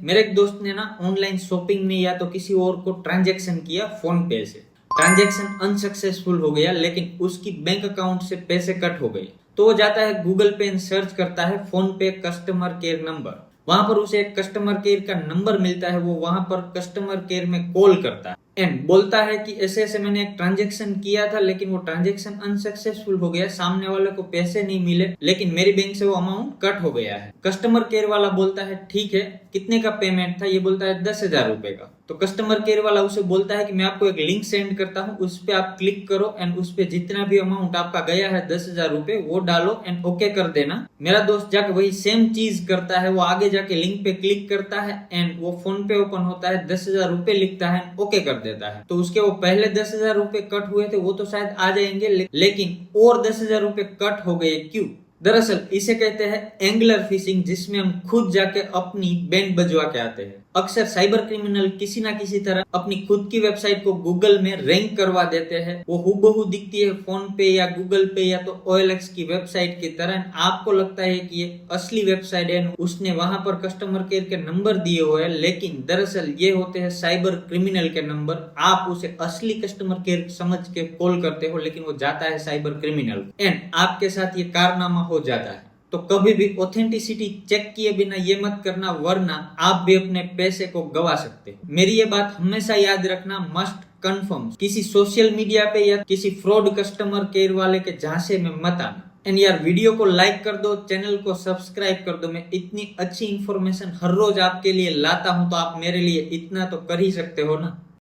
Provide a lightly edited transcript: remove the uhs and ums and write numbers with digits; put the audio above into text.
मेरे एक दोस्त ने ना ऑनलाइन शॉपिंग में या तो किसी और को ट्रांजैक्शन किया फोन पे से। ट्रांजैक्शन अनसक्सेसफुल हो गया, लेकिन उसकी बैंक अकाउंट से पैसे कट हो गए। तो वो जाता है गूगल पे एंड सर्च करता है फोन पे कस्टमर केयर नंबर। वहां पर उसे एक कस्टमर केयर का नंबर मिलता है। वो वहां पर कस्टमर केयर में कॉल करता है एंड बोलता है कि ऐसे ऐसे मैंने एक ट्रांजैक्शन किया था, लेकिन वो ट्रांजैक्शन अनसक्सेसफुल हो गया, सामने वाले को पैसे नहीं मिले, लेकिन मेरी बैंक से वो अमाउंट कट हो गया है। कस्टमर केयर वाला बोलता है ठीक है, कितने का पेमेंट था? ये बोलता है 10,000 रुपए का। तो कस्टमर केयर वाला उसे बोलता है कि मैं आपको एक लिंक सेंड करता हूँ, उस पर आप क्लिक करो एंड उस पर जितना भी अमाउंट आपका गया है 10,000 रुपए वो डालो एंड ओके कर देना। मेरा दोस्त जाके वही सेम चीज करता है। वो आगे जाके लिंक पे क्लिक करता है एंड वो फोन पे ओपन होता है, 10,000 रुपए लिखता है, ओके कर देता है। तो उसके वो पहले 10,000 रुपए कट हुए थे वो तो शायद आ जाएंगे, लेकिन और 10,000 रुपए कट हो गए। क्यों? दरअसल इसे कहते हैं एंगलर फिशिंग, जिसमें हम खुद जाके अपनी बैंड बजवा के आते हैं। अक्सर साइबर क्रिमिनल किसी ना किसी तरह अपनी खुद की वेबसाइट को गूगल में रैंक करवा देते हैं। वो हुबहू दिखती है फोन पे या गूगल पे या तो OLX की वेबसाइट की तरह। आपको लगता है कि ये असली वेबसाइट है, उसने वहां पर कस्टमर केयर के नंबर दिए हुए हैं, लेकिन दरअसल ये होते हैं साइबर क्रिमिनल के नंबर। आप उसे असली कस्टमर केयर समझ के कॉल करते हो, लेकिन वो जाता है साइबर क्रिमिनल एंड आपके साथ ये कारनामा हो जाता है। तो कभी भी ऑथेंटिसिटी चेक किए बिना ये मत करना, वरना आप भी अपने पैसे को गवा सकते हो। मेरी ये बात हमेशा याद रखना, मस्ट कंफर्म। किसी सोशल मीडिया पे या किसी फ्रॉड कस्टमर केयर वाले के झांसे में मत आना। एंड यार वीडियो को लाइक कर दो, चैनल को सब्सक्राइब कर दो। मैं इतनी अच्छी इंफॉर्मेशन हर रोज आपके लिए लाता हूं, तो आप मेरे लिए इतना तो कर ही सकते हो ना।